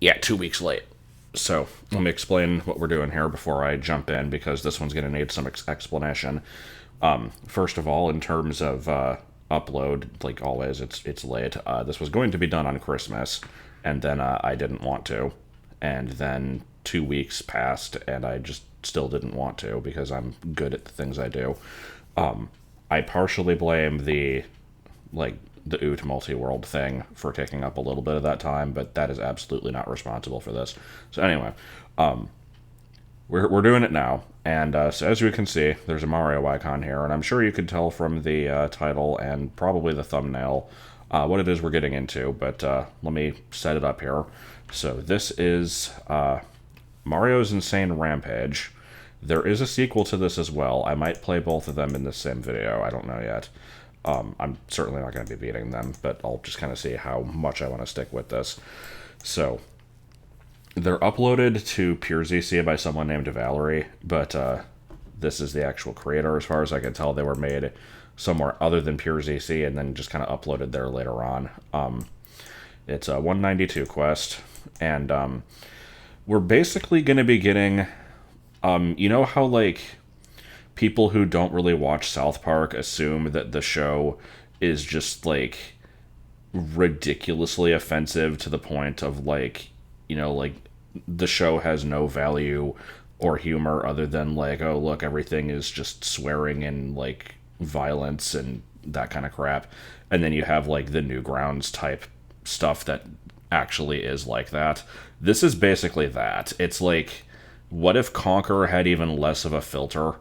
Yeah, 2 weeks late. So let me explain what we're doing here before I jump in, because this one's going to need some explanation. First of all, in terms of upload, like always, it's late. This was going to be done on Christmas, and then I didn't want to, and then 2 weeks passed, and I just still didn't want to because I'm good at the things I do. I partially blame the Oot multi-world thing for taking up a little bit of that time, but that is absolutely not responsible for this. So anyway, we're doing it now, and so as you can see, there's a Mario icon here, and I'm sure you could tell from the title and probably the thumbnail what it is we're getting into, but let me set it up here. So this is Mario's Insane Rampage. There is a sequel to this as well. I might play both of them in the same video. I don't know yet. I'm certainly not going to be beating them, but I'll just kind of see how much I want to stick with this. So, they're uploaded to PureZC by someone named Valerie, but this is the actual creator. As far as I can tell, they were made somewhere other than PureZC and then just kind of uploaded there later on. It's a 192 quest, and we're basically going to be getting, you know how, like, people who don't really watch South Park assume that the show is just, like, ridiculously offensive to the point of, like, you know, like, the show has no value or humor other than, like, oh, look, everything is just swearing and, like, violence and that kind of crap. And then you have, like, the Newgrounds type stuff that actually is like that. This is basically that. It's like, what if Conquer had even less of a filter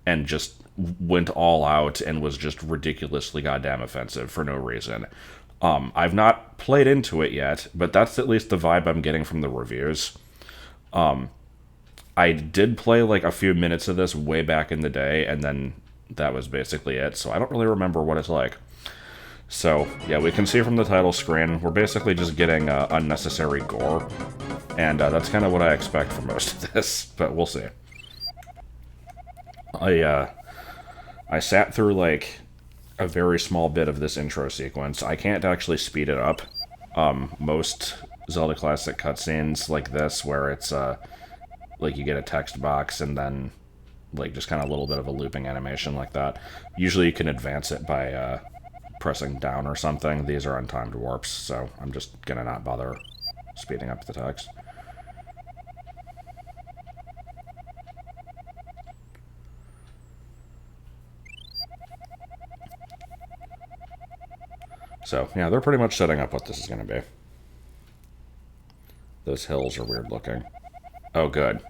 and just went all out and was just ridiculously goddamn offensive for no reason? I've not played into it yet, but that's at least the vibe I'm getting from the reviews. I did play like a few minutes of this way back in the day, and then that was basically it, so I don't really remember what it's like. So, yeah, we can see from the title screen, we're basically just getting unnecessary gore, and that's kind of what I expect for most of this, but we'll see. I sat through, like, a very small bit of this intro sequence. I can't actually speed it up. Most Zelda Classic cutscenes like this, where it's, like, you get a text box and then, like, just kind of a little bit of a looping animation like that. Usually you can advance it by, pressing down or something. These are untimed warps, so I'm just gonna not bother speeding up the text. So, yeah, they're pretty much setting up what this is going to be. Those hills are weird looking. Oh, good.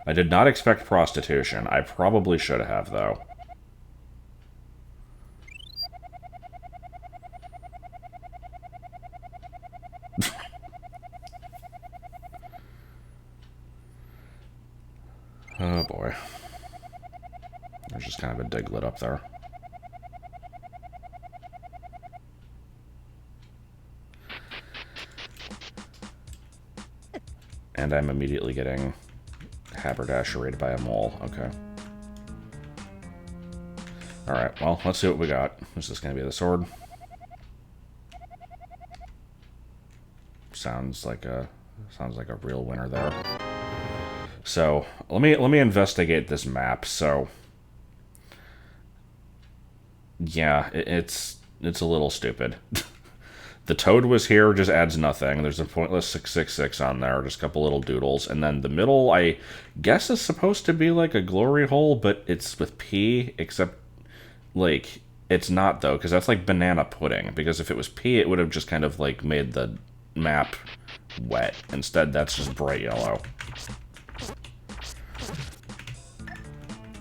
I did not expect prostitution. I probably should have, though. Oh, boy. There's just kind of a diglet up there. And I'm immediately getting haberdasheried by a mole. Okay. Alright, well, let's see what we got. Is this going to be the sword? Sounds like a real winner there. So, let me investigate this map. So, yeah, it's a little stupid. The toad was here, just adds nothing. There's a pointless 666 on there, just a couple little doodles. And then the middle, I guess, is supposed to be like a glory hole, but it's with P, except, like, it's not, though, because that's like banana pudding. Because if it was P, it would have just kind of, like, made the map wet. Instead, that's just bright yellow.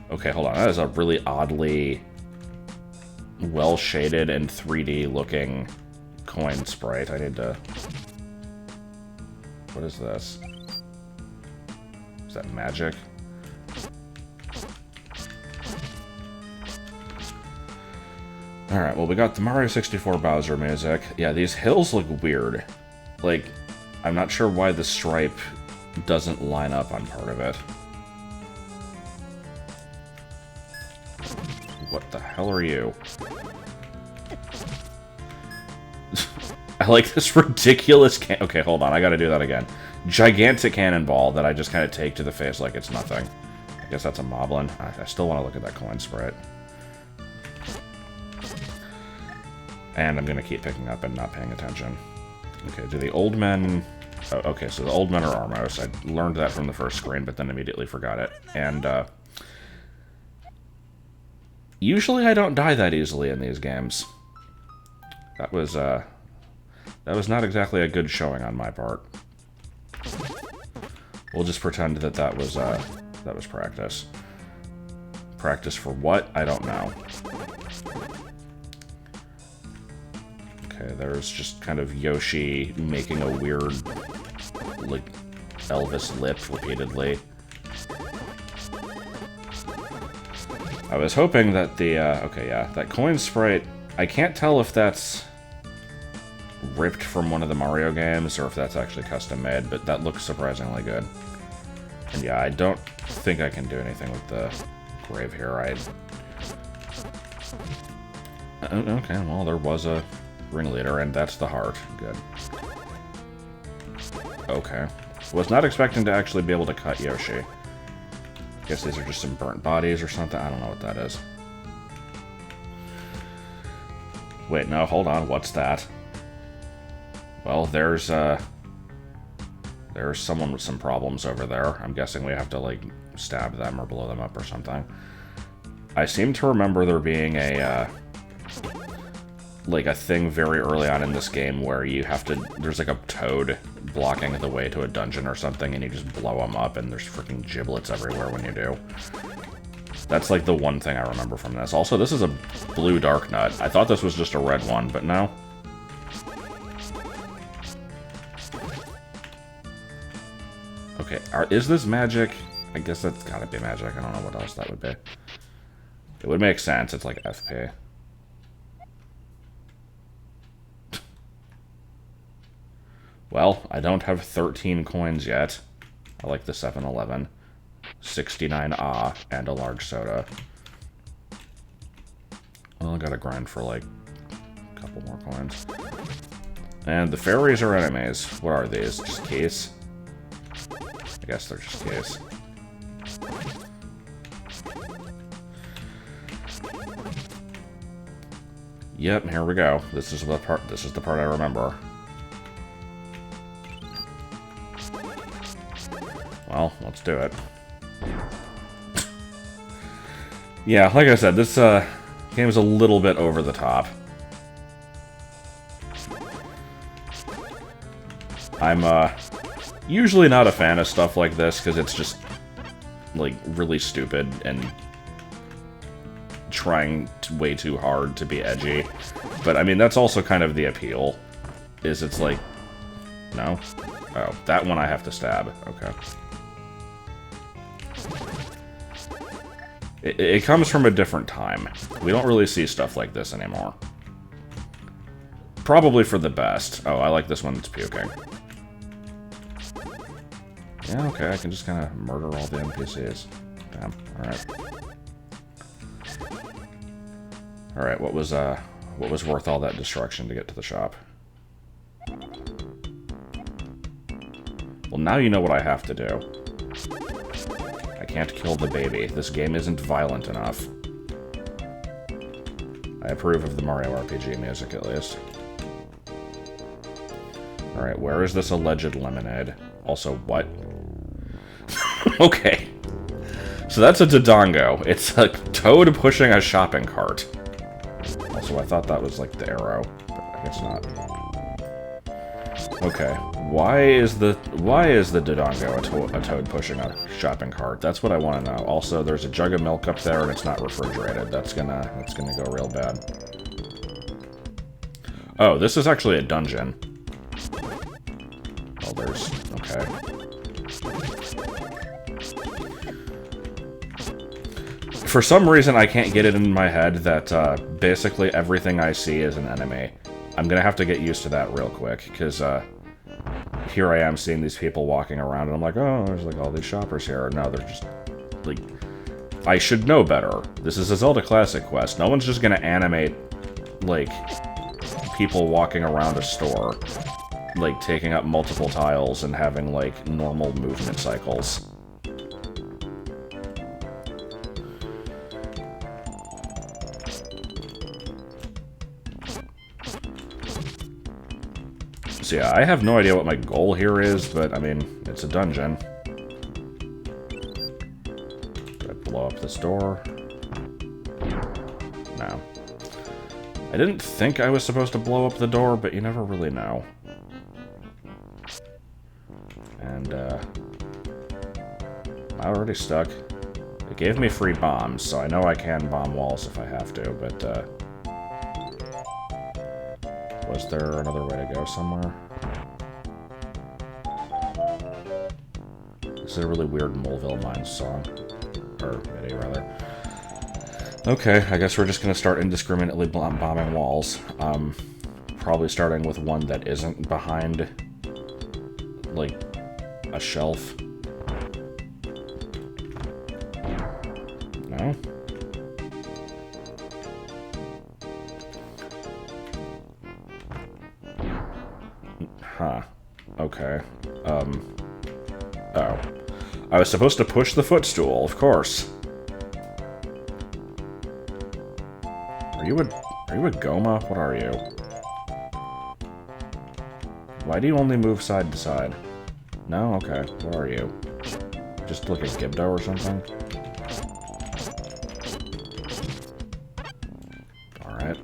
Okay, hold on. That is a really oddly well-shaded and 3D looking coin sprite. I need to... What is this? Is that magic? Alright, well, we got the Mario 64 Bowser music. Yeah, these hills look weird. Like, I'm not sure why the stripe doesn't line up on part of it. What the hell are you? like this ridiculous okay, hold on, I gotta do that again. Gigantic cannonball that I just kind of take to the face like it's nothing. I guess that's a moblin. I still want to look at that coin sprite. And I'm gonna keep picking up and not paying attention. Okay, do the old men... Oh, okay, so the old men are Armos. I learned that from the first screen, but then immediately forgot it. And, usually I don't die that easily in these games. That was not exactly a good showing on my part. We'll just pretend that that was practice. Practice for what? I don't know. Okay, there's just kind of Yoshi making a weird, like, Elvis lip repeatedly. I was hoping that the, okay, yeah, that coin sprite, I can't tell if that's ripped from one of the Mario games or if that's actually custom made, but that looks surprisingly good. And yeah, I don't think I can do anything with the grave here. Okay, well, there was a ringleader, and that's the heart. Good. Okay. Was not expecting to actually be able to cut Yoshi. Guess these are just some burnt bodies or something. I don't know what that is. Wait, no, hold on. What's that? Well, there's someone with some problems over there. I'm guessing we have to, like, stab them or blow them up or something. I seem to remember there being a, like, a thing very early on in this game where you have to... There's, like, a toad blocking the way to a dungeon or something, and you just blow them up, and there's freaking giblets everywhere when you do. That's, like, the one thing I remember from this. Also, this is a blue dark nut. I thought this was just a red one, but no. Okay, is this magic? I guess that's gotta be magic. I don't know what else that would be. It would make sense. It's like FP. Well, I don't have 13 coins yet. I like the 7-Eleven. 69 and a large soda. Well, I gotta grind for, like, a couple more coins. And the fairies are enemies. What are these? Just keys? I guess they're just keys. Yep, here we go. This is the part I remember. Well, let's do it. Yeah, like I said, this game is a little bit over the top. I'm usually not a fan of stuff like this because it's just, like, really stupid and trying way too hard to be edgy. But I mean, that's also kind of the appeal. Is it's like, no? Oh, that one I have to stab. Okay. It comes from a different time. We don't really see stuff like this anymore. Probably for the best. Oh, I like this one that's puking. Yeah, okay, I can just kind of murder all the NPCs. Damn, alright. Alright, what was worth all that destruction to get to the shop? Well, now you know what I have to do. I can't kill the baby. This game isn't violent enough. I approve of the Mario RPG music, at least. Alright, where is this alleged lemonade? Also, what? Okay. So that's a Dodongo. It's a toad pushing a shopping cart. Also, I thought that was, like, the arrow, but I guess not. Okay. Why is the Dodongo a toad pushing a shopping cart? That's what I want to know. Also, there's a jug of milk up there, and it's not refrigerated. That's gonna go real bad. Oh, this is actually a dungeon. Oh, there's... okay. For some reason, I can't get it in my head that basically everything I see is an enemy. I'm gonna have to get used to that real quick, because here I am seeing these people walking around, and I'm like, oh, there's like all these shoppers here. No, they're just, like, I should know better. This is a Zelda Classic quest. No one's just gonna animate, like, people walking around a store, like, taking up multiple tiles and having, like, normal movement cycles. So yeah, I have no idea what my goal here is, but, I mean, it's a dungeon. Do I blow up this door? No. I didn't think I was supposed to blow up the door, but you never really know. And, I'm already stuck. It gave me free bombs, so I know I can bomb walls if I have to, but, was there another way to go somewhere? This is a really weird Moleville Mines song. Or MIDI, rather. Okay, I guess we're just gonna start indiscriminately bombing walls. Probably starting with one that isn't behind, like, a shelf. No? Huh. Okay. Oh. I was supposed to push the footstool, of course. Are you a Goma? What are you? Why do you only move side to side? No? Okay. What are you? Just like a Gibdo or something? Alright.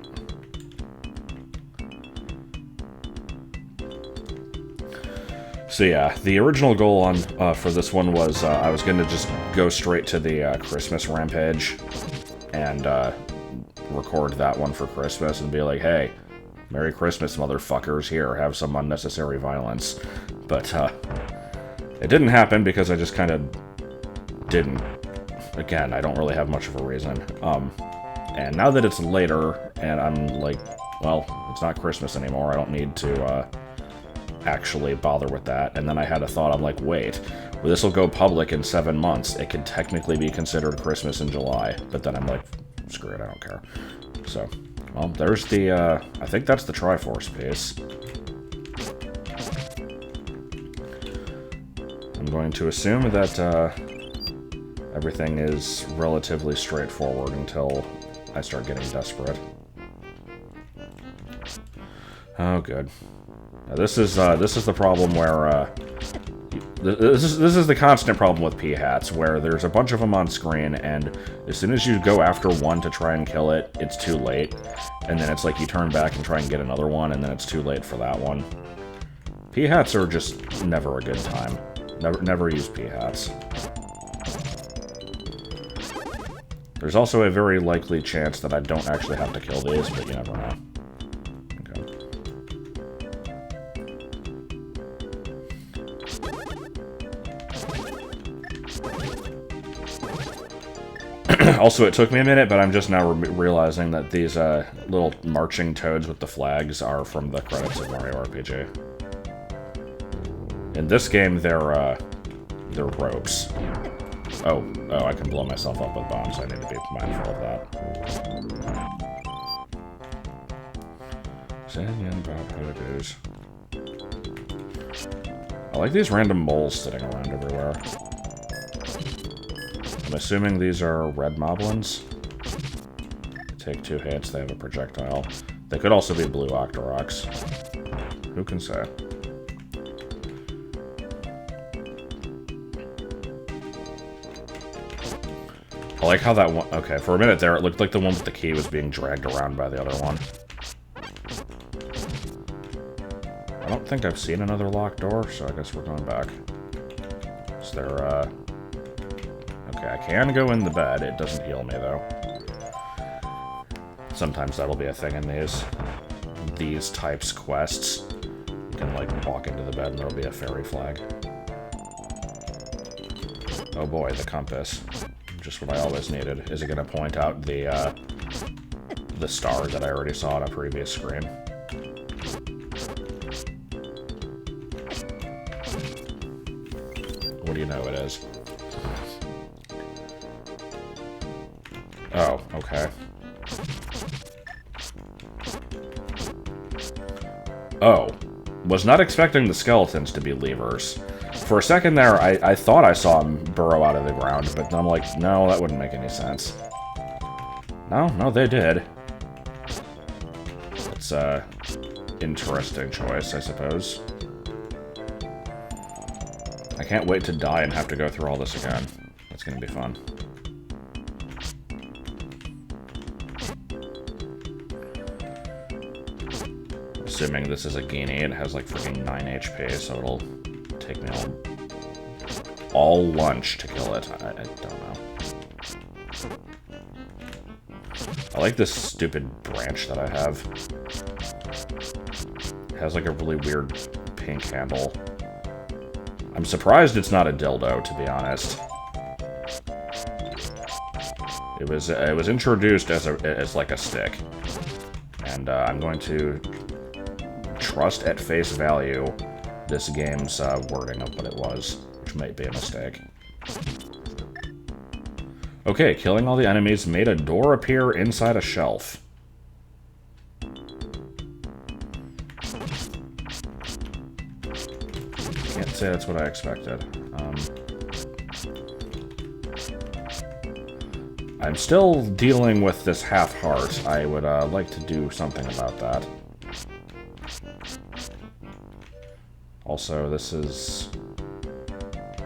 So yeah, the original goal on for this one was I was going to just go straight to the Christmas Rampage and record that one for Christmas and be like, hey, Merry Christmas, motherfuckers, here, have some unnecessary violence. But it didn't happen because I just kind of didn't. Again, I don't really have much of a reason. And now that it's later and I'm like, well, it's not Christmas anymore, I don't need to actually bother with that. And then I had a thought, I'm like, wait, well, this will go public in 7 months. It could technically be considered Christmas in July. But then I'm like, screw it, I don't care. So, well, there's the, I think that's the Triforce piece. I'm going to assume that everything is relatively straightforward until I start getting desperate. Oh, good. Now, this is the problem where, this is the constant problem with P-hats, where there's a bunch of them on screen, and as soon as you go after one to try and kill it, it's too late. And then it's like you turn back and try and get another one, and then it's too late for that one. P-hats are just never a good time. Never use P-hats. There's also a very likely chance that I don't actually have to kill these, but you never know. Also, it took me a minute, but I'm just now realizing that these little marching toads with the flags are from the credits of Mario RPG. In this game, they're ropes. Oh, I can blow myself up with bombs. I need to be mindful of that. I like these random moles sitting around everywhere. I'm assuming these are red moblins. Take 2 hits, they have a projectile. They could also be blue Octoroks. Who can say? I like how that one... Okay, for a minute there, it looked like the one with the key was being dragged around by the other one. I don't think I've seen another locked door, so I guess we're going back. Is there, Okay, I can go in the bed. It doesn't heal me, though. Sometimes that'll be a thing in these types quests. You can, like, walk into the bed and there'll be a fairy flag. Oh boy, the compass. Just what I always needed. Is it going to point out the star that I already saw on a previous screen? What do you know it is? Oh, okay. Oh. Was not expecting the skeletons to be levers. For a second there, I thought I saw them burrow out of the ground, but I'm like, no, that wouldn't make any sense. No, they did. It's a interesting choice, I suppose. I can't wait to die and have to go through all this again. That's gonna be fun. Assuming this is a Guinea, it has like freaking 9 HP, so it'll take me all lunch to kill it. I don't know. I like this stupid branch that I have. It has like a really weird pink handle. I'm surprised it's not a dildo, to be honest. It was introduced as like a stick, and I'm going to trust at face value this game's wording of what it was, which might be a mistake. Okay, killing all the enemies made a door appear inside a shelf. Can't say that's what I expected. I'm still dealing with this half heart. I would like to do something about that. Also, this is...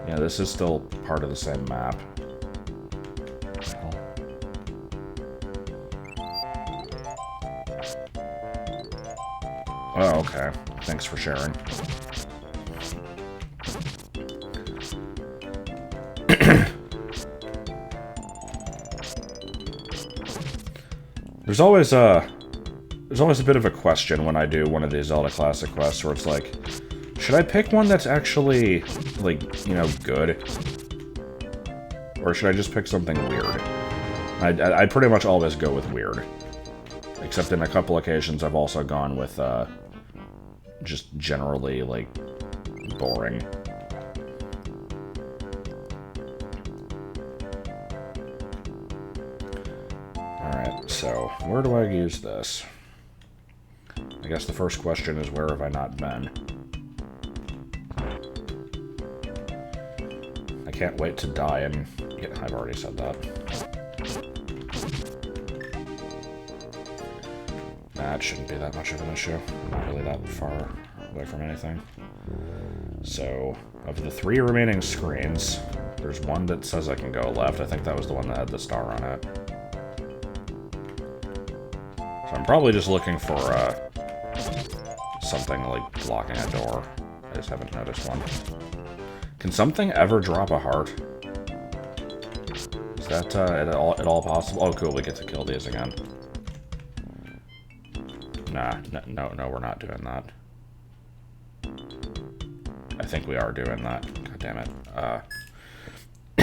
yeah, this is still part of the same map. Oh, okay. Thanks for sharing. There's always a bit of a question when I do one of these Zelda Classic quests where it's like, should I pick one that's actually, like, you know, good? Or should I just pick something weird? I pretty much always go with weird. Except in a couple occasions I've also gone with, just generally, like, boring. Alright, so, where do I use this? I guess the first question is, where have I not been? I can't wait to die and... yeah, I've already said that. That shouldn't be that much of an issue. I'm not really that far away from anything. So, of the 3 remaining screens, there's one that says I can go left. I think that was the one that had the star on it. So I'm probably just looking for something like blocking a door. I just haven't noticed one. Can something ever drop a heart? Is that at all possible? Oh, cool, we get to kill these again. Nah, no, we're not doing that. I think we are doing that. God damn it.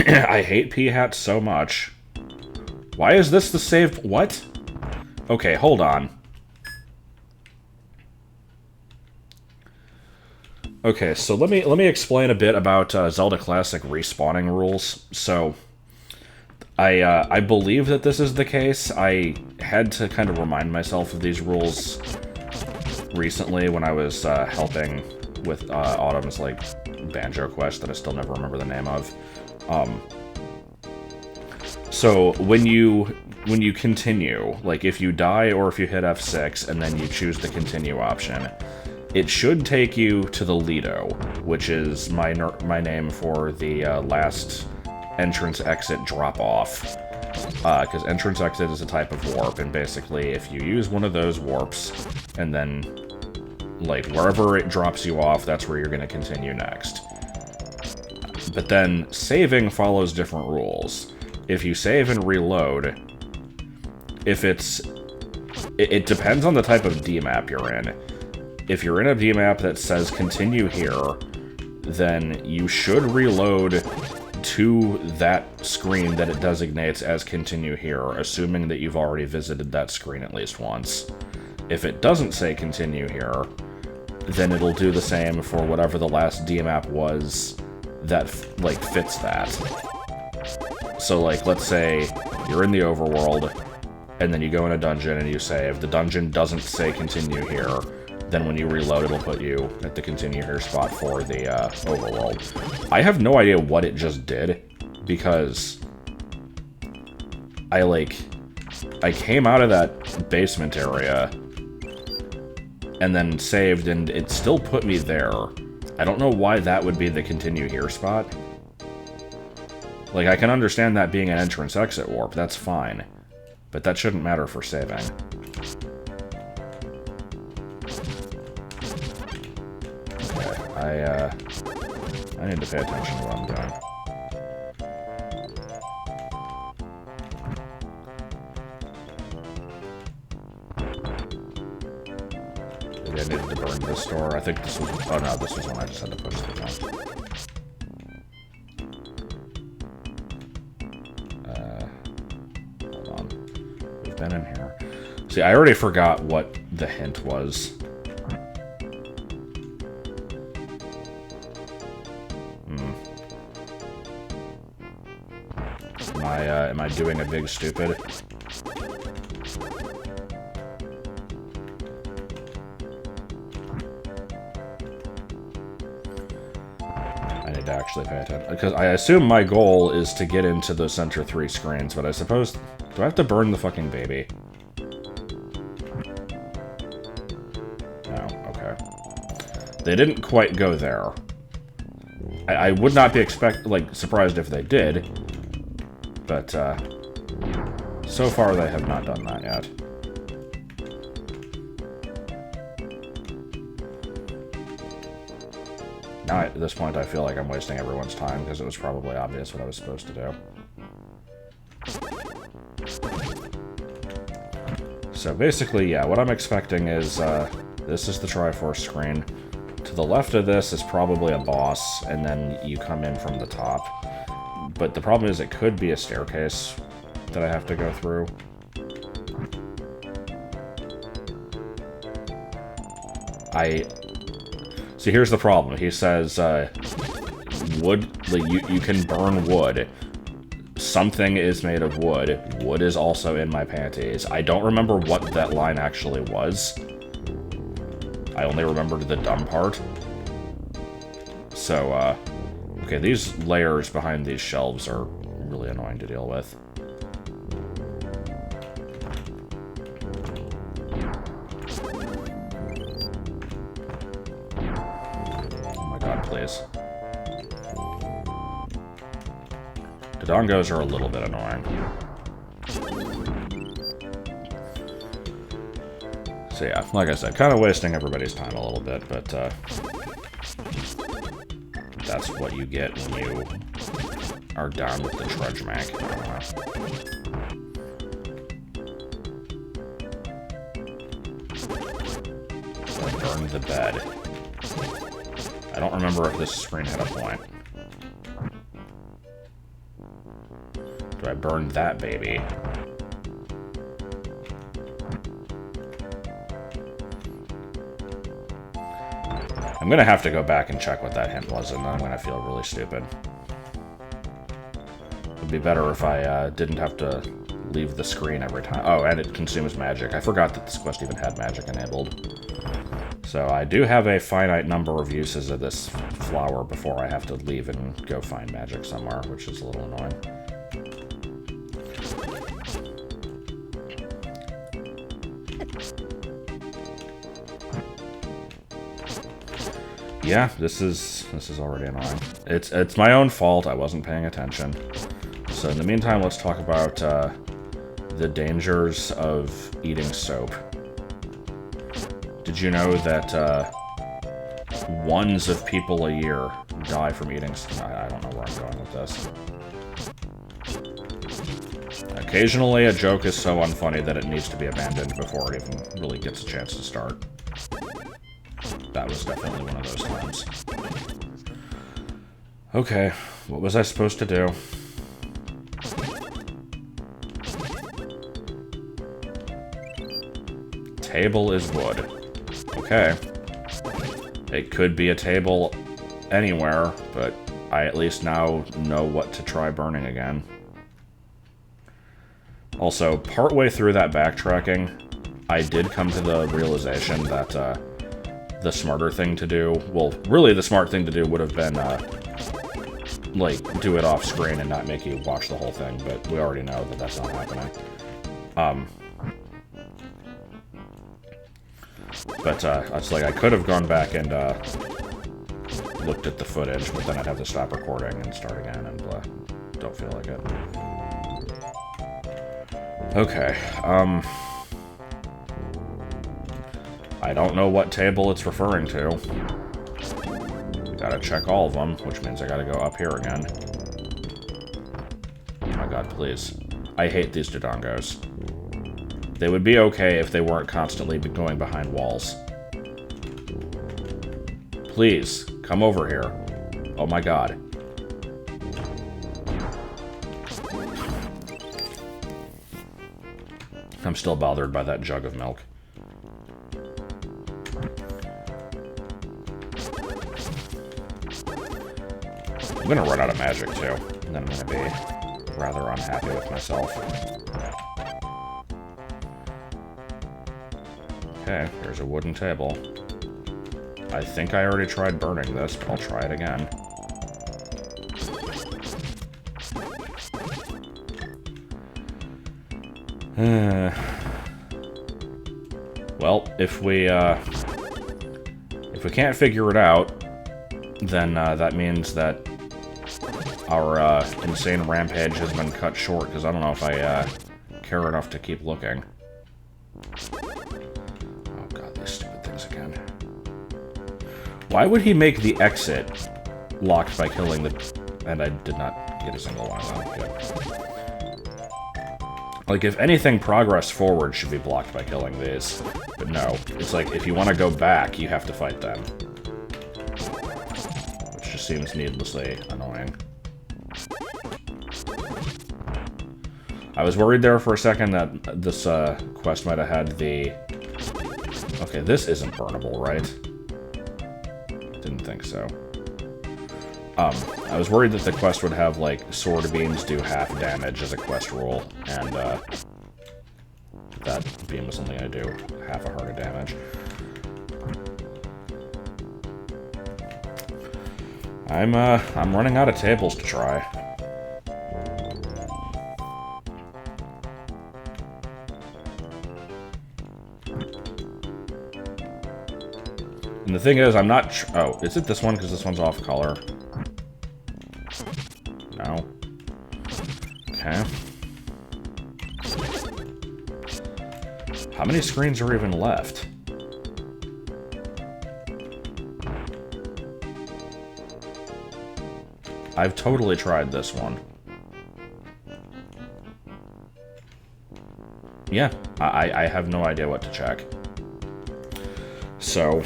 I hate P-Hat so much. Why is this the save? What? Okay, hold on. Okay, so let me explain a bit about Zelda Classic respawning rules. So, I believe that this is the case. I had to kind of remind myself of these rules recently when I was helping with Autumn's like banjo quest that I still never remember the name of. So when you continue, like if you die or if you hit F6 and then you choose the continue option, it should take you to the Lido, which is my name for the last entrance-exit drop-off. Because entrance-exit is a type of warp, and basically if you use one of those warps, and then, like, wherever it drops you off, that's where you're going to continue next. But then, saving follows different rules. If you save and reload, if it depends on the type of D-map you're in. If you're in a D-map that says continue here, then you should reload to that screen that it designates as continue here, assuming that you've already visited that screen at least once. If it doesn't say continue here, then it'll do the same for whatever the last D-map was that, like, fits that. So, like, let's say you're in the Overworld, and then you go in a dungeon and you save. The dungeon doesn't say continue here, then when you reload, it'll put you at the continue here spot for the Overworld. I have no idea what it just did, because I came out of that basement area and then saved, and it still put me there. I don't know why that would be the continue here spot. Like, I can understand that being an entrance-exit warp, that's fine. But that shouldn't matter for saving. Okay, I need to pay attention to what I'm doing. Maybe I needed to burn this door. I think this was... Oh no, this was when I just had to push the button. Hold on. We've been in here. See, I already forgot what the hint was. Am I doing a big stupid? I need to actually pay attention, because I assume my goal is to get into the center 3 screens, but I suppose... Do I have to burn the fucking baby? No, okay. They didn't quite go there. I would not be surprised if they did, but so far they have not done that yet. Now at this point I feel like I'm wasting everyone's time because it was probably obvious what I was supposed to do. So basically, yeah, what I'm expecting is this is the Triforce screen. To the left of this is probably a boss, and then you come in from the top. But the problem is it could be a staircase that I have to go through. See, here's the problem. He says, wood, you can burn wood. Something is made of wood. Wood is also in my panties. I don't remember what that line actually was. I only remembered the dumb part. So, okay, these layers behind these shelves are really annoying to deal with. Oh my god, please. The dongos are a little bit annoying. So yeah, like I said, kind of wasting everybody's time a little bit, but that's what you get when you are down with the trudge mac. So burn the bed. I don't remember if this screen had a point. Do I burn that baby? I'm gonna have to go back and check what that hint was, and then I'm gonna feel really stupid. It'd be better if I didn't have to leave the screen every time. Oh, and it consumes magic. I forgot that this quest even had magic enabled. So I do have a finite number of uses of this flower before I have to leave and go find magic somewhere, which is a little annoying. Yeah, this is already annoying. It's my own fault. I wasn't paying attention. So in the meantime, let's talk about the dangers of eating soap. Did you know that ones of people a year die from eating... I don't know where I'm going with this. Occasionally, a joke is so unfunny that it needs to be abandoned before it even really gets a chance to start. That was definitely one of those times. Okay, what was I supposed to do? Table is wood. Okay. It could be a table anywhere, but I at least now know what to try burning again. Also, partway through that backtracking, I did come to the realization that the smarter thing to do. Well, really the smart thing to do would have been, like, do it off screen and not make you watch the whole thing, but we already know that that's not happening. But, it's like, I could have gone back and, looked at the footage, but then I'd have to stop recording and start again, and blah. Don't feel like it. Okay, I don't know what table it's referring to. Gotta check all of them, which means I gotta go up here again. Oh my god, please. I hate these Dodongos. They would be okay if they weren't constantly going behind walls. Please, come over here. Oh my god. I'm still bothered by that jug of milk. I'm gonna run out of magic, too. And then I'm gonna be rather unhappy with myself. Okay, here's a wooden table. I think I already tried burning this, but I'll try it again. Well, if we can't figure it out, then that means that our insane rampage has been cut short, because I don't know if I care enough to keep looking. Oh god, these stupid things again. Why would he make the exit locked by killing the... And I did not get a single one of them. Good. Like, if anything, progress forward should be blocked by killing these. But no, it's like, if you want to go back, you have to fight them. Which just seems needlessly annoying. I was worried there for a second that this quest might have had the... Okay, this isn't burnable, right? Didn't think so. I was worried that the quest would have, like, sword beams do half damage as a quest rule, and, that beam was only gonna do half a heart of damage. I'm running out of tables to try. And the thing is, I'm not oh, is it this one? Because this one's off color. No. Okay. How many screens are even left? I've totally tried this one. Yeah, I have no idea what to check. So,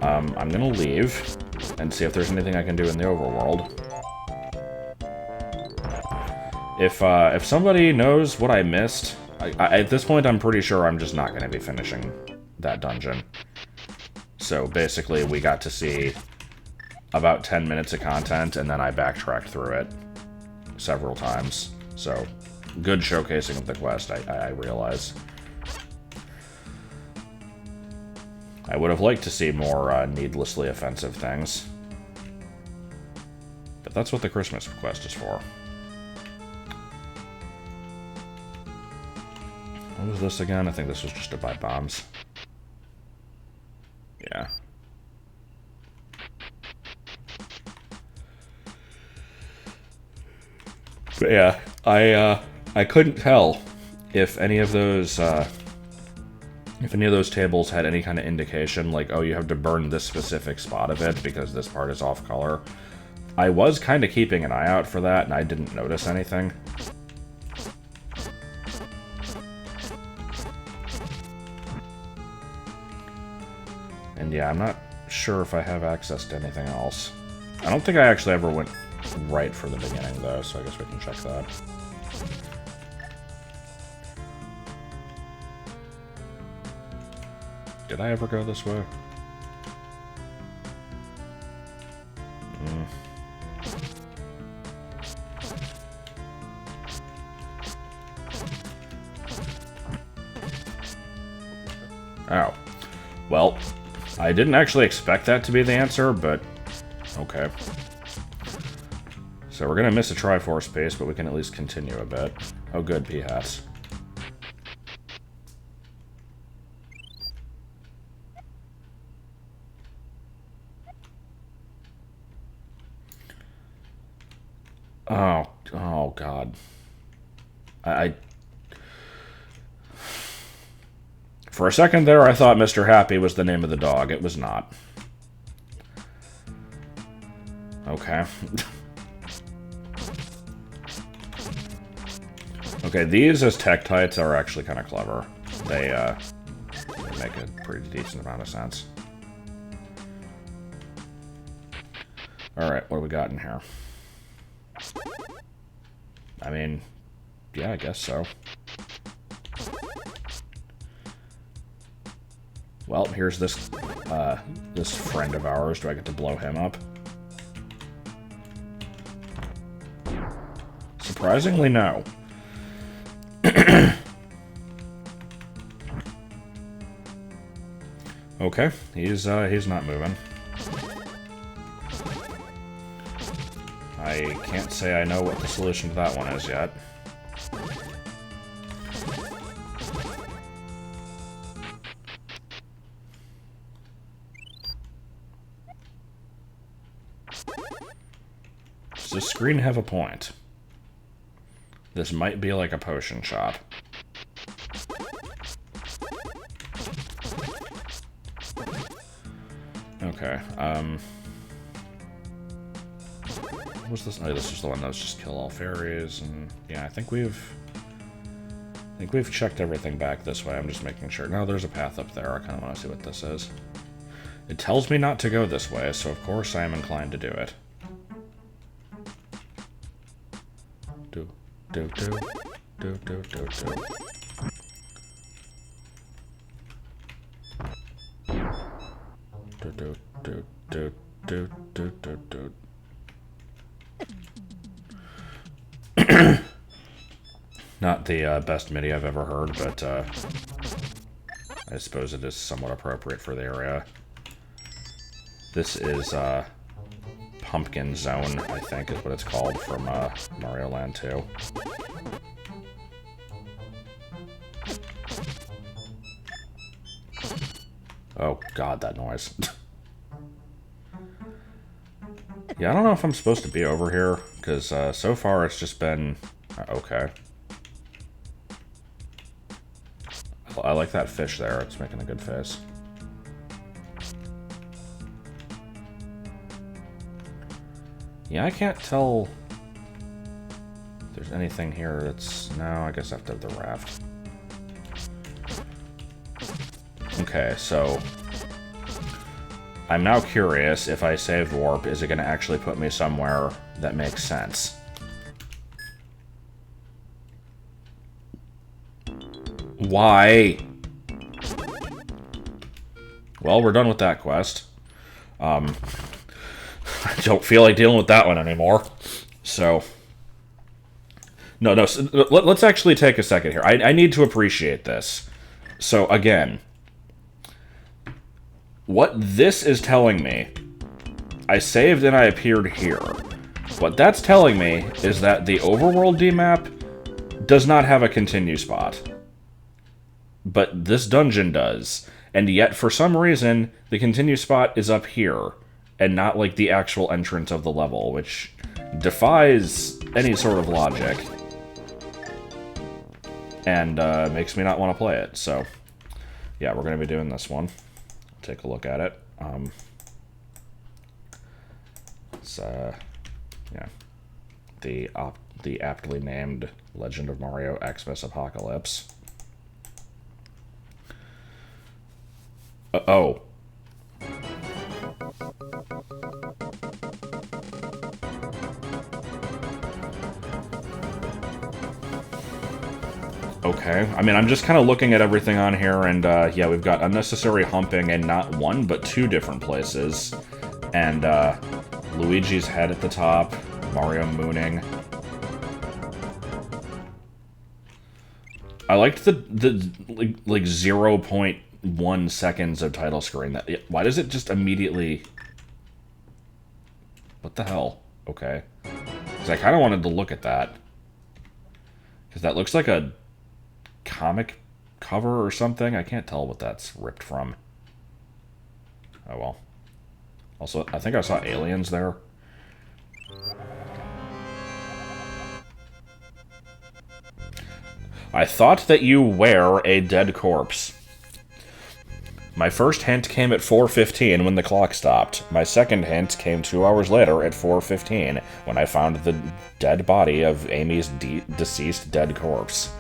I'm gonna leave and see if there's anything I can do in the overworld. If somebody knows what I missed, at this point I'm pretty sure I'm just not gonna be finishing that dungeon. So basically we got to see about 10 minutes of content and then I backtracked through it several times. So, good showcasing of the quest, I realize. I would have liked to see more needlessly offensive things. But that's what the Christmas quest is for. What was this again? I think this was just to buy bombs. Yeah. But yeah, I couldn't tell if any of those tables had any kind of indication, like, oh, you have to burn this specific spot of it because this part is off color. I was kind of keeping an eye out for that, and I didn't notice anything. And yeah, I'm not sure if I have access to anything else. I don't think I actually ever went right for the beginning, though, so I guess we can check that. Did I ever go this way? Oh. Well, I didn't actually expect that to be the answer, but okay. So we're gonna miss a Triforce space, but we can at least continue a bit. Oh good, P-hats. Oh god. For a second there, I thought Mr. Happy was the name of the dog. It was not. Okay. Okay, these as Tektites are actually kind of clever. They make a pretty decent amount of sense. Alright, what do we got in here? I mean, yeah, I guess so. Well, here's this this friend of ours. Do I get to blow him up? Surprisingly, no. Okay, he's not moving. I can't say I know what the solution to that one is yet. Does the screen have a point? This might be like a potion shop. Okay, what's this? Oh, this is the one that was just kill all fairies, and yeah, I think we've checked everything back this way. I'm just making sure. No, there's a path up there. I kind of want to see what this is. It tells me not to go this way, so of course I am inclined to do it. Do. Do. Not the best MIDI I've ever heard, but I suppose it is somewhat appropriate for the area. This is Pumpkin Zone, I think is what it's called, from Mario Land 2. Oh god, that noise. Yeah, I don't know if I'm supposed to be over here, because so far it's just been... okay. I like that fish there, it's making a good face. Yeah, I can't tell if there's anything here that's... no, I guess I have to have the raft. Okay, so... I'm now curious, if I saved warp, is it going to actually put me somewhere that makes sense? Why? Well, we're done with that quest. I don't feel like dealing with that one anymore. So... No, let's actually take a second here. I need to appreciate this. So, again... what this is telling me... I saved and I appeared here. What that's telling me is that the Overworld D-map does not have a continue spot. But this dungeon does. And yet, for some reason, the continue spot is up here, and not, like, the actual entrance of the level, which defies any sort of logic. And makes me not want to play it, so... yeah, we're going to be doing this one. Take a look at it. It's, yeah. The aptly named Legend of Mario Xmas Apocolypse. Oh. Okay, I mean, I'm just kind of looking at everything on here, and yeah, we've got unnecessary humping in not one, but two different places. And Luigi's head at the top, Mario mooning. I liked the like 0 point 1 seconds of title screen. Why does it just immediately... What the hell? Okay. Because I kind of wanted to look at that. Because that looks like a comic cover or something. I can't tell what that's ripped from. Oh well. Also, I think I saw aliens there. I thought that you wear a dead corpse. My first hint came at 4:15 when the clock stopped. My second hint came 2 hours later at 4:15 when I found the dead body of Amy's deceased dead corpse.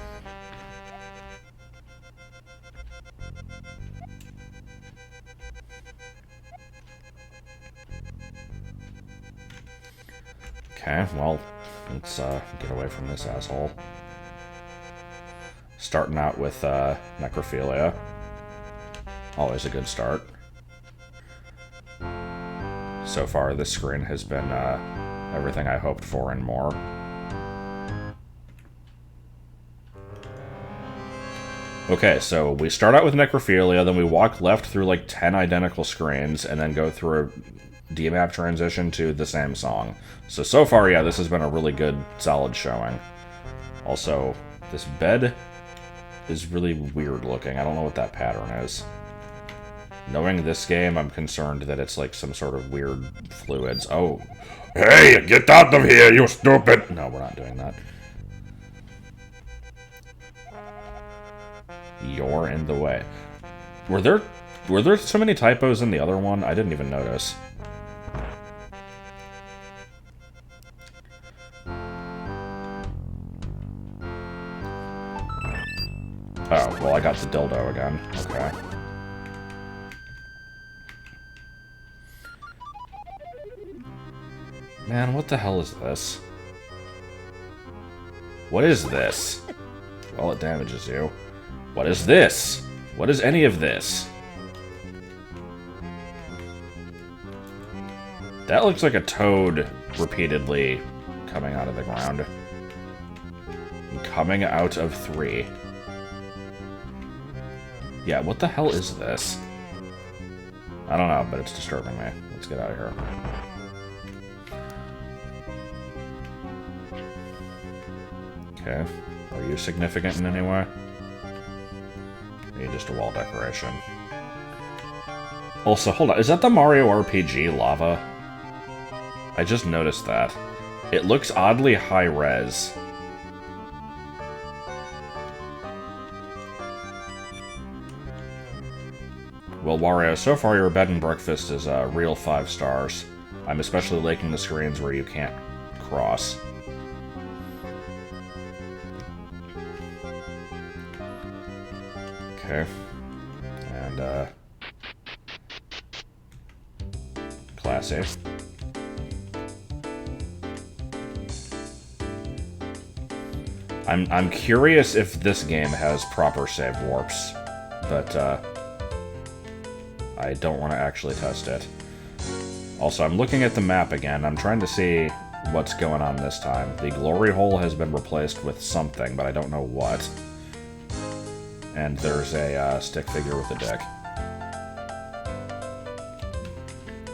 Okay, well, let's get away from this asshole. Starting out with necrophilia. Always a good start. So far, this screen has been everything I hoped for and more. Okay, so we start out with necrophilia, then we walk left through like 10 identical screens, and then go through a DMAP transition to the same song. So far, yeah, this has been a really good, solid showing. Also, this bed is really weird looking. I don't know what that pattern is. Knowing this game, I'm concerned that it's like some sort of weird fluids. Oh. Hey, get out of here, you stupid! No, we're not doing that. You're in the way. Were there so many typos in the other one? I didn't even notice. Oh, well, I got the dildo again. Okay. Man, what the hell is this? What is this? Well, it damages you. What is this? What is any of this? That looks like a toad repeatedly coming out of the ground. Coming out of 3. Yeah, what the hell is this? I don't know, but it's disturbing me. Let's get out of here. Okay. Are you significant in any way? Or are you just a wall decoration? Also, hold on. Is that the Mario RPG lava? I just noticed that. It looks oddly high-res. Well, Wario, so far your bed and breakfast is a real 5 stars. I'm especially liking the screens where you can't cross. Okay. And, classy. I'm curious if this game has proper save warps, but, I don't want to actually test it. Also, I'm looking at the map again. I'm trying to see what's going on this time. The glory hole has been replaced with something, but I don't know what. And there's a stick figure with a dick.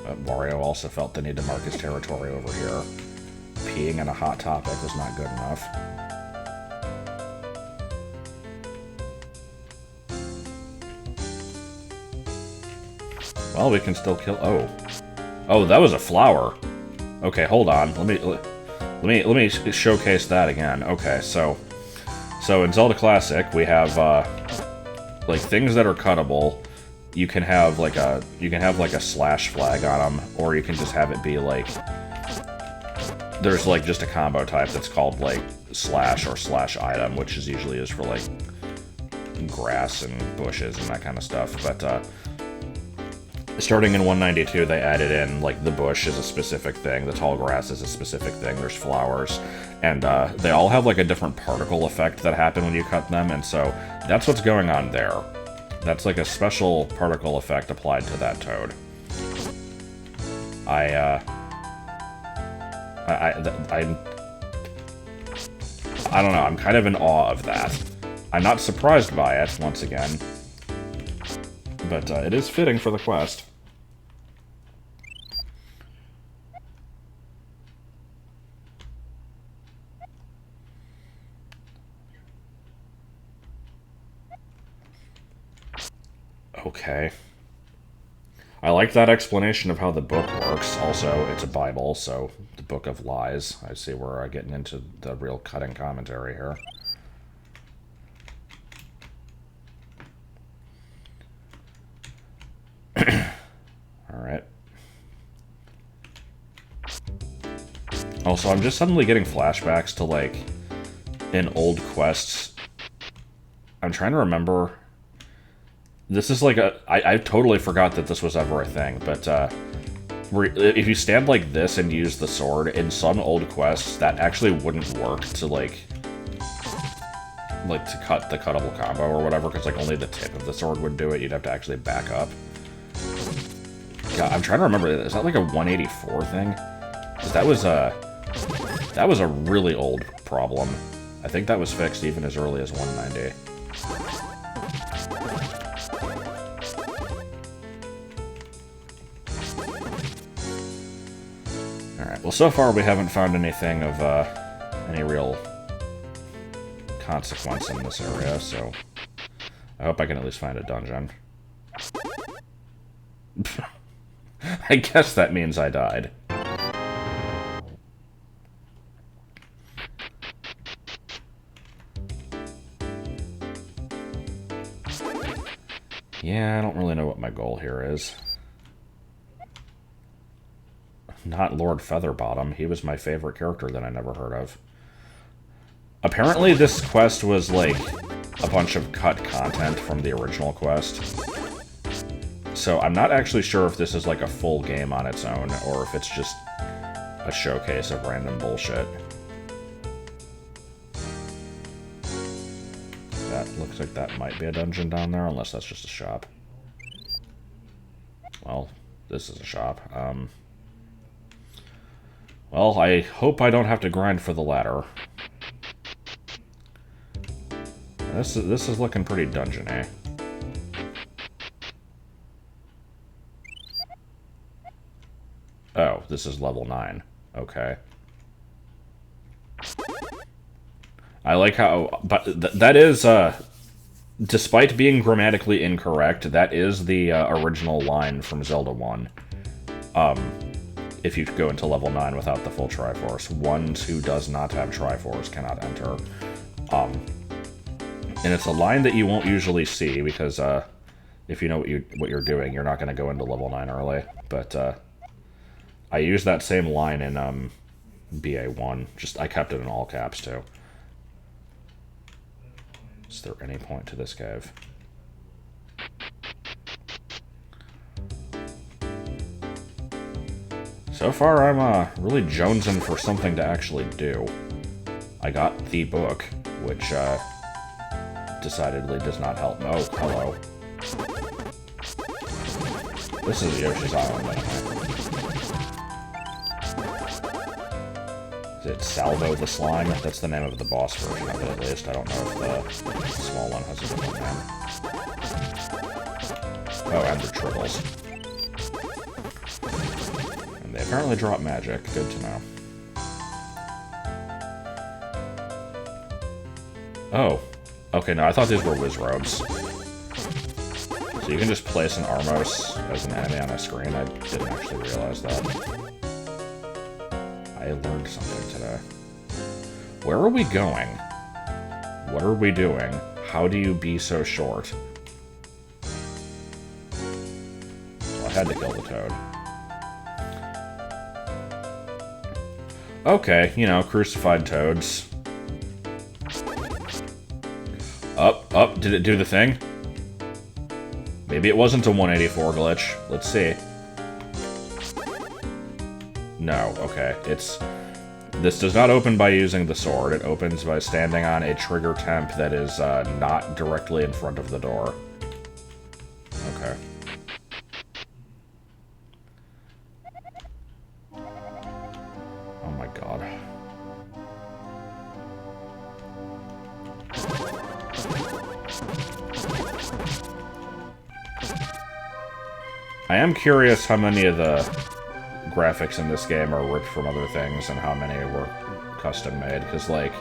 But Wario also felt the need to mark his territory over here. Peeing in a Hot Topic was not good enough. Well, we can still kill... Oh. Oh, that was a flower. Okay, hold on. Let me showcase that again. Okay, so in Zelda Classic, we have like things that are cuttable. You can have like a slash flag on them, or you can just have it be like there's like just a combo type that's called like slash or slash item, which is usually used for like grass and bushes and that kind of stuff. But starting in 192, they added in, like, the bush is a specific thing, the tall grass is a specific thing, there's flowers, and they all have, like, a different particle effect that happen when you cut them, and so that's what's going on there. That's, like, a special particle effect applied to that toad. I don't know, I'm kind of in awe of that. I'm not surprised by it, once again. But it is fitting for the quest. Okay. I like that explanation of how the book works. Also, it's a Bible, so the Book of Lies. I see we're getting into the real cutting commentary here. Alright. Also, I'm just suddenly getting flashbacks to, like, in old quests. I'm trying to remember... This is like a... I totally forgot that this was ever a thing, but, if you stand like this and use the sword, in some old quests, that actually wouldn't work to, like to cut the cuttable combo or whatever, because, like, only the tip of the sword would do it. You'd have to actually back up. God, I'm trying to remember, is that like a 184 thing? Because that was a really old problem. I think that was fixed even as early as 190. Alright, well, so far we haven't found anything of any real consequence in this area, so I hope I can at least find a dungeon. I guess that means I died. Yeah, I don't really know what my goal here is. Not Lord Featherbottom. He was my favorite character that I never heard of. Apparently this quest was, like, a bunch of cut content from the original quest. So I'm not actually sure if this is, like, a full game on its own, or if it's just a showcase of random bullshit. That looks like that might be a dungeon down there, unless that's just a shop. Well, this is a shop. Well, I hope I don't have to grind for the ladder. This is looking pretty dungeon-y. Oh, this is level 9. Okay. I like how... But that is, despite being grammatically incorrect, that is the original line from Zelda 1. If you go into level 9 without the full Triforce. One who does not have Triforce cannot enter. And it's a line that you won't usually see, because if you know what you're doing, you're not going to go into level 9 early. But I used that same line in BA1. Just I kept it in all caps, too. Is there any point to this cave? So far, I'm really jonesing for something to actually do. I got the book, which decidedly does not help. Oh, hello. This is Yoshi's Island, anyway. Is it Salvo the Slime? That's the name of the boss version of it, at least. I don't know if the small one has a different name. Oh, and the Tribbles. And they apparently drop magic. Good to know. Oh. Okay, no, I thought these were Wizrobes. So you can just place an Armos as an enemy on a screen. I didn't actually realize that. I learned something today. Where are we going? What are we doing? How do you be so short? Well, I had to kill the toad. Okay, you know, crucified toads. Up, did it do the thing? Maybe it wasn't a 184 glitch. Let's see. No, okay. This does not open by using the sword. It opens by standing on a trigger temp that is not directly in front of the door. Okay. Oh my god. I am curious how many of the graphics in this game are ripped from other things and how many were custom made, because, like,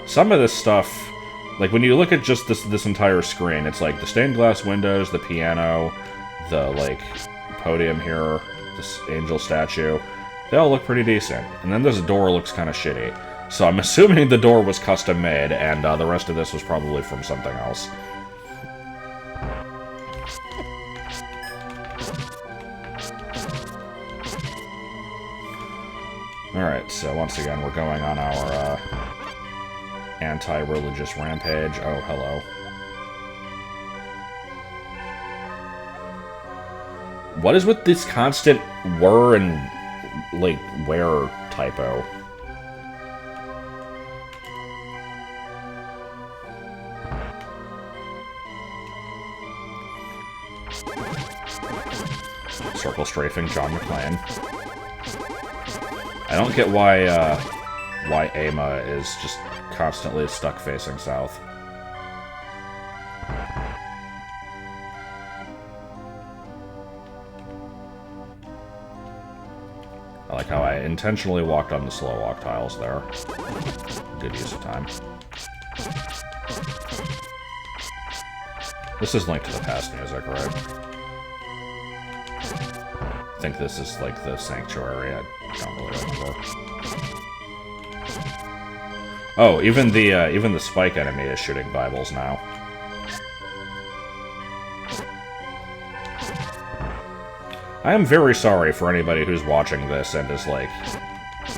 some of this stuff, like, when you look at just this entire screen, it's like the stained glass windows, the piano, the, like, podium here, this angel statue, they all look pretty decent. And then this door looks kind of shitty. So I'm assuming the door was custom made, and the rest of this was probably from something else. Alright, so once again, we're going on our anti-religious rampage. Oh, hello. What is with this constant were and, like, where typo? Circle strafing John McClane. I don't get why Ama is just constantly stuck facing south. I like how I intentionally walked on the slow walk tiles there. Good use of time. This is Link to the Past music, right? I think this is like the sanctuary. I don't really remember. Oh, even the spike enemy is shooting Bibles now. I am very sorry for anybody who's watching this and is, like,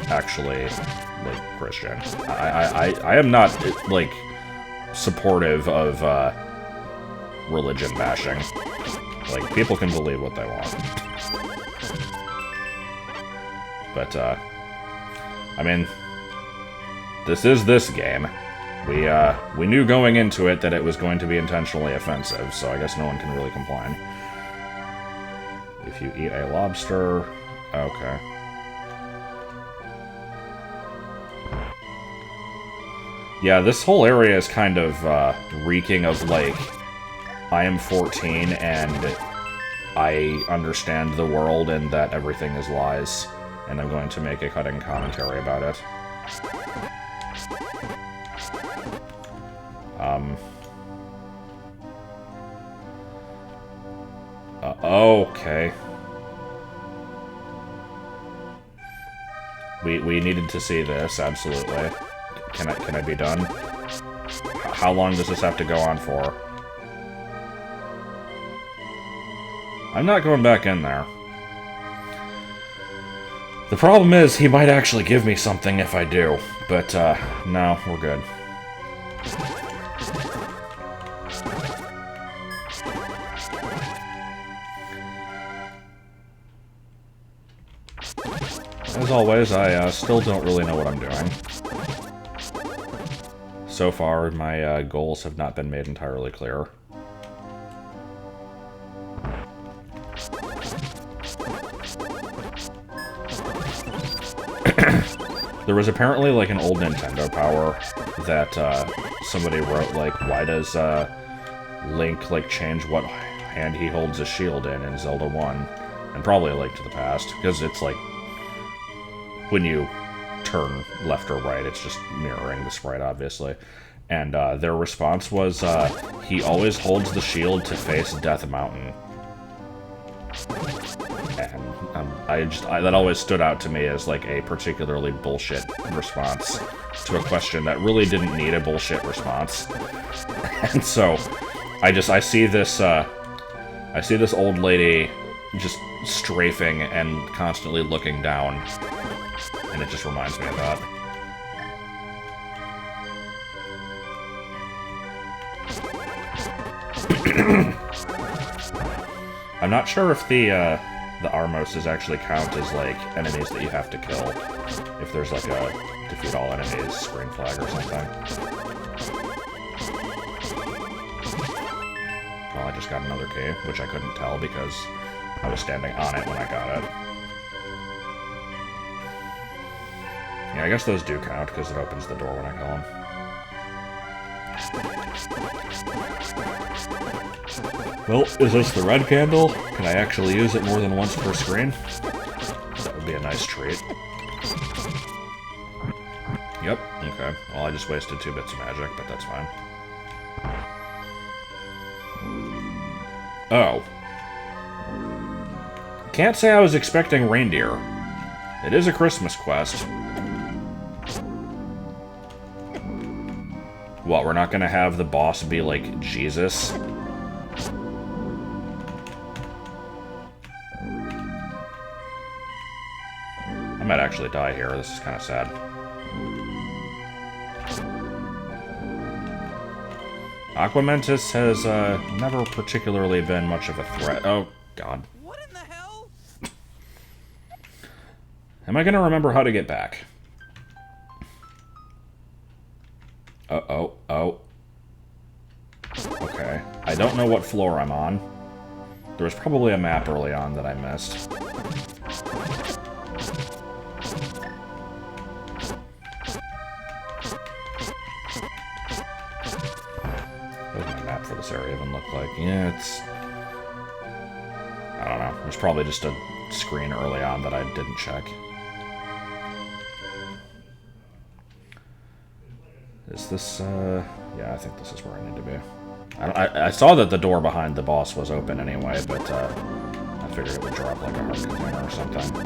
actually, like, Christian. I am not, like, supportive of, religion bashing. Like, people can believe what they want. But, I mean, this is this game. We knew going into it that it was going to be intentionally offensive, so I guess no one can really complain. If you eat a lobster... Okay. Yeah, this whole area is kind of, reeking of, like, I am 14 and I understand the world and that everything is lies, and I'm going to make a cutting commentary about it. Okay. We needed to see this, absolutely. Can I be done? How long does this have to go on for? I'm not going back in there. The problem is, he might actually give me something if I do, but, no, we're good. As always, I still don't really know what I'm doing. So far, my goals have not been made entirely clear. There was apparently, like, an old Nintendo power that somebody wrote, like, why does Link, like, change what hand he holds his shield in Zelda 1? And probably a Link to the Past, because it's, like, when you turn left or right, it's just mirroring the sprite, obviously. And their response was, he always holds the shield to face Death Mountain. And that always stood out to me as, like, a particularly bullshit response to a question that really didn't need a bullshit response. And so, I see this old lady just strafing and constantly looking down, and it just reminds me of that. I'm not sure if the Armoses actually count as, like, enemies that you have to kill. If there's, like, a defeat all enemies screen flag or something. Well, I just got another key, which I couldn't tell because I was standing on it when I got it. Yeah, I guess those do count, because it opens the door when I kill them. Well, is this the red candle? Can I actually use it more than once per screen? That would be a nice treat. Yep, okay. Well, I just wasted 2 bits of magic, but that's fine. Oh. Can't say I was expecting reindeer. It is a Christmas quest. What, we're not gonna have the boss be like Jesus? I might actually die here. This is kind of sad. Aquamentus has never particularly been much of a threat. Oh, God. What in the hell? Am I going to remember how to get back? Oh. Okay. I don't know what floor I'm on. There was probably a map early on that I missed. What does my map for this area even look like? Yeah, it's... I don't know. There's probably just a screen early on that I didn't check. Is this, yeah, I think this is where I need to be. I saw that the door behind the boss was open anyway, but, I figured it would drop like a heart container or something.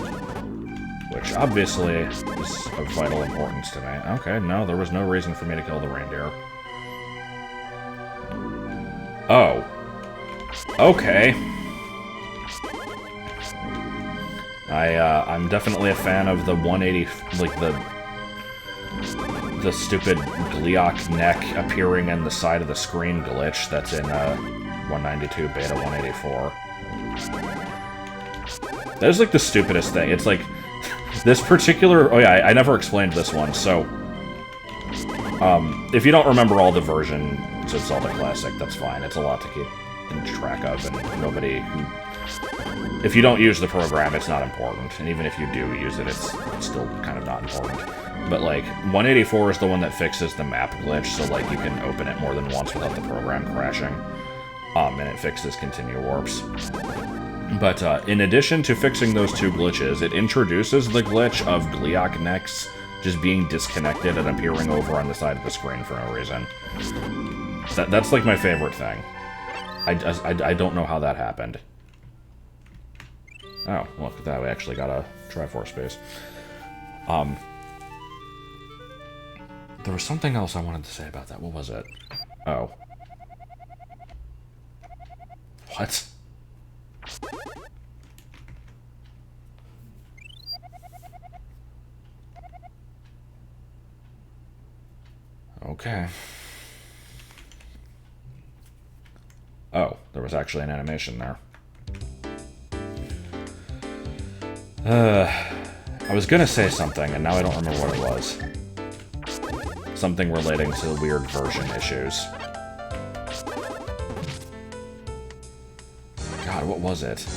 Which, obviously, is of vital importance to me. Okay, no, there was no reason for me to kill the reindeer. Oh. Okay. I'm definitely a fan of the 180, like, the stupid Gliok neck appearing in the side of the screen glitch that's in 192 beta 184. That is like the stupidest thing. It's like this particular... Oh yeah, I never explained this one. So, if you don't remember all the versions of Zelda Classic, that's fine. It's a lot to keep track of, and nobody... If you don't use the program, it's not important. And even if you do use it, it's still kind of not important. But, like, 184 is the one that fixes the map glitch, so, like, you can open it more than once without the program crashing. And it fixes continue warps. But, in addition to fixing those 2 glitches, it introduces the glitch of Gliok necks just being disconnected and appearing over on the side of the screen for no reason. That's, like, my favorite thing. I don't know how that happened. Oh, look at that, we actually got a Triforce base. There was something else I wanted to say about that. What was it? Oh. What? Okay. Oh, there was actually an animation there. I was gonna say something, and now I don't remember what it was. Something relating to weird version issues. God, what was it?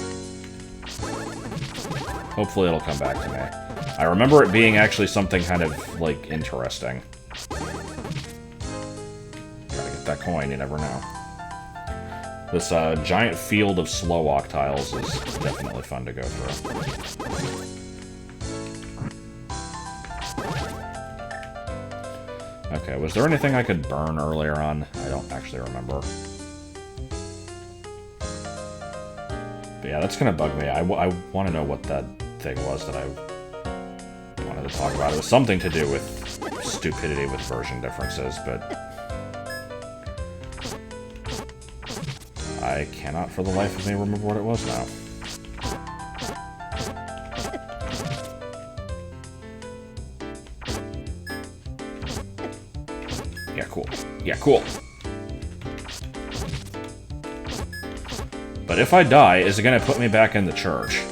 Hopefully it'll come back to me. I remember it being actually something kind of, like, interesting. Gotta get that coin, you never know. This giant field of slow walk tiles is definitely fun to go through. Okay, was there anything I could burn earlier on? I don't actually remember. But yeah, that's gonna bug me. I want to know what that thing was that I wanted to talk about. It was something to do with stupidity with version differences, but... I cannot for the life of me remember what it was now. Yeah, cool. Yeah, cool. But if I die, is it gonna put me back in the church?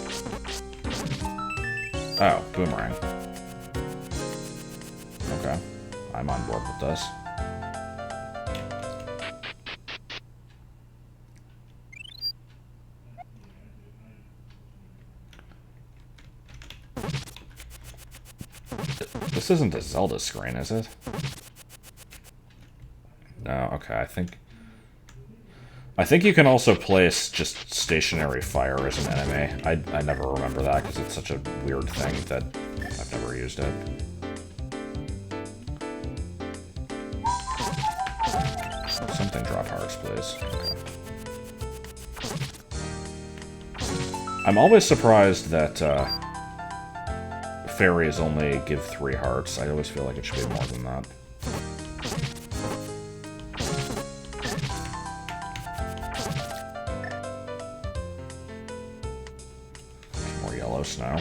Oh, boomerang. Okay. I'm on board with this. This isn't a Zelda screen, is it? No, okay, I think you can also place just stationary fire as an enemy. I never remember that because it's such a weird thing that I've never used it. Something drop hearts, please. Okay. I'm always surprised that fairies only give 3 hearts. I always feel like it should be more than that. More yellow snow.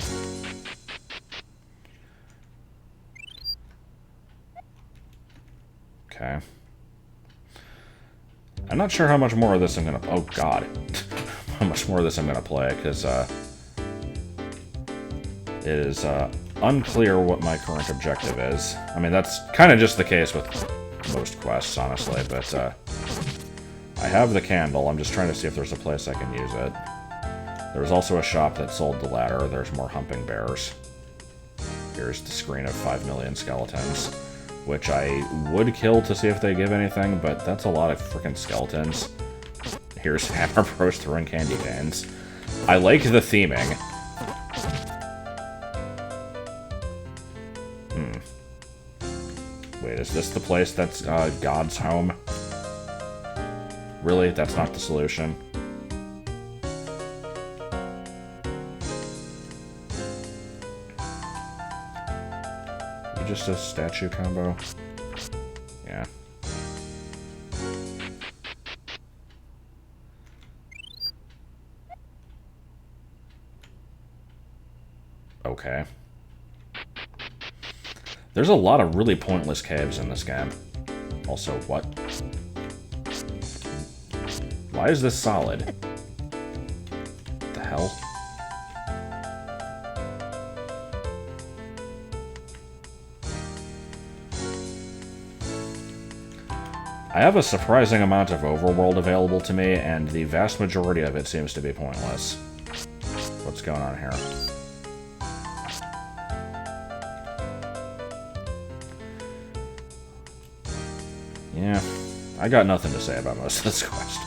Okay. I'm not sure how much more of this I'm gonna... Oh, God. How much more of this I'm gonna play, because, it is, unclear what my current objective is. I mean, that's kind of just the case with most quests, honestly, but, I have the candle. I'm just trying to see if there's a place I can use it. There's also a shop that sold the ladder. There's more humping bears. Here's the screen of 5 million skeletons, which I would kill to see if they give anything, but that's a lot of freaking skeletons. Here's Hammer Bros throwing candy canes. I like the theming. Wait, is this the place that's God's home? Really? That's not the solution? You just a statue combo? Yeah. Okay. There's a lot of really pointless caves in this game. Also, what? Why is this solid? What the hell? I have a surprising amount of Overworld available to me, and the vast majority of it seems to be pointless. What's going on here? Yeah, I got nothing to say about most of this quest.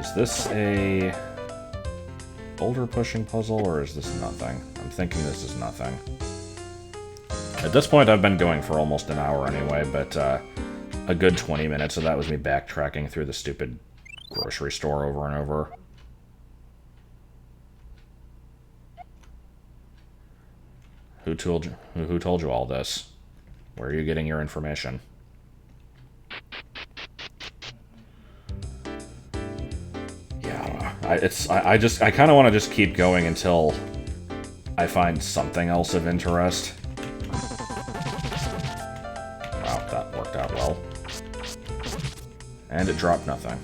Is this a boulder pushing puzzle, or is this nothing? I'm thinking this is nothing. At this point, I've been going for almost an hour anyway, but a good 20 minutes of that was me backtracking through the stupid grocery store over and over. Who told you all this? Where are you getting your information? I kind of want to just keep going until I find something else of interest. Wow, that worked out well. And it dropped nothing.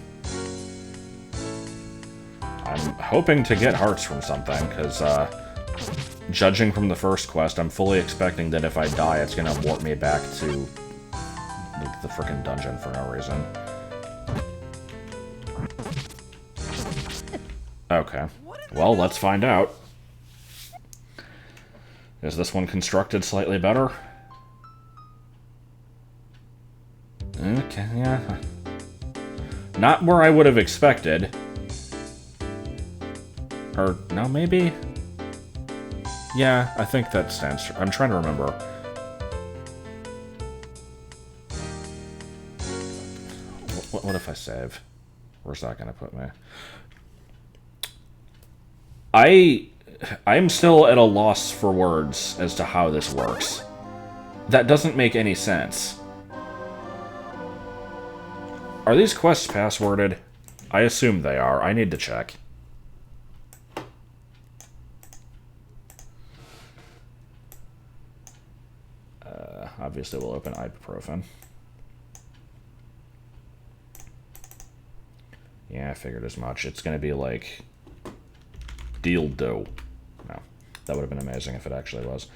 I'm hoping to get hearts from something, because, judging from the first quest, I'm fully expecting that if I die, it's gonna warp me back to the frickin' dungeon for no reason. Okay. Well, let's find out. Is this one constructed slightly better? Okay, yeah. Not where I would have expected. Or, no, maybe? Yeah, I think that stands true. I'm trying to remember. What if I save? Where's that gonna put me? I'm still at a loss for words as to how this works. That doesn't make any sense. Are these quests passworded? I assume they are. I need to check. Obviously we'll open ibuprofen. Yeah, I figured as much. It's gonna be like... dildo. No, that would have been amazing if it actually was.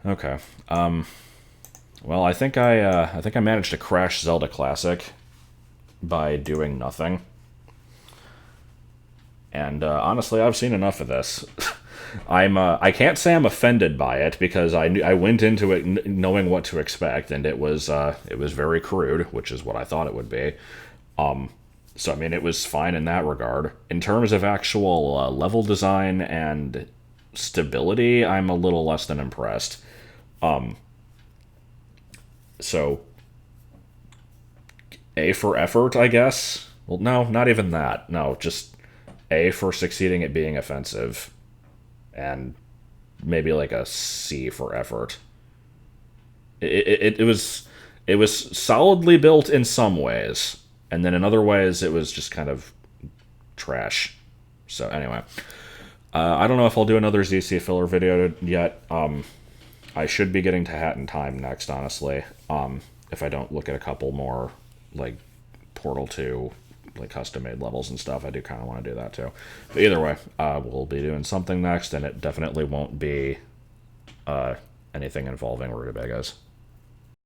Okay. Well, I think I managed to crash Zelda Classic by doing nothing. And honestly, I've seen enough of this. I can't say I'm offended by it because I went into it knowing what to expect, and it was very crude, which is what I thought it would be. So I mean, it was fine in that regard. In terms of actual level design and stability, I'm a little less than impressed. So A for effort, I guess. Well, no, not even that. No, just A for succeeding at being offensive, and maybe like a C for effort. It was solidly built in some ways, and then in other ways it was just kind of trash. So anyway, I don't know if I'll do another ZC filler video yet. I should be getting to Hat in Time next, honestly. If I don't look at a couple more like Portal 2 like custom made levels and stuff, I do kind of want to do that too. But either way, we'll be doing something next, and it definitely won't be anything involving rutabagas.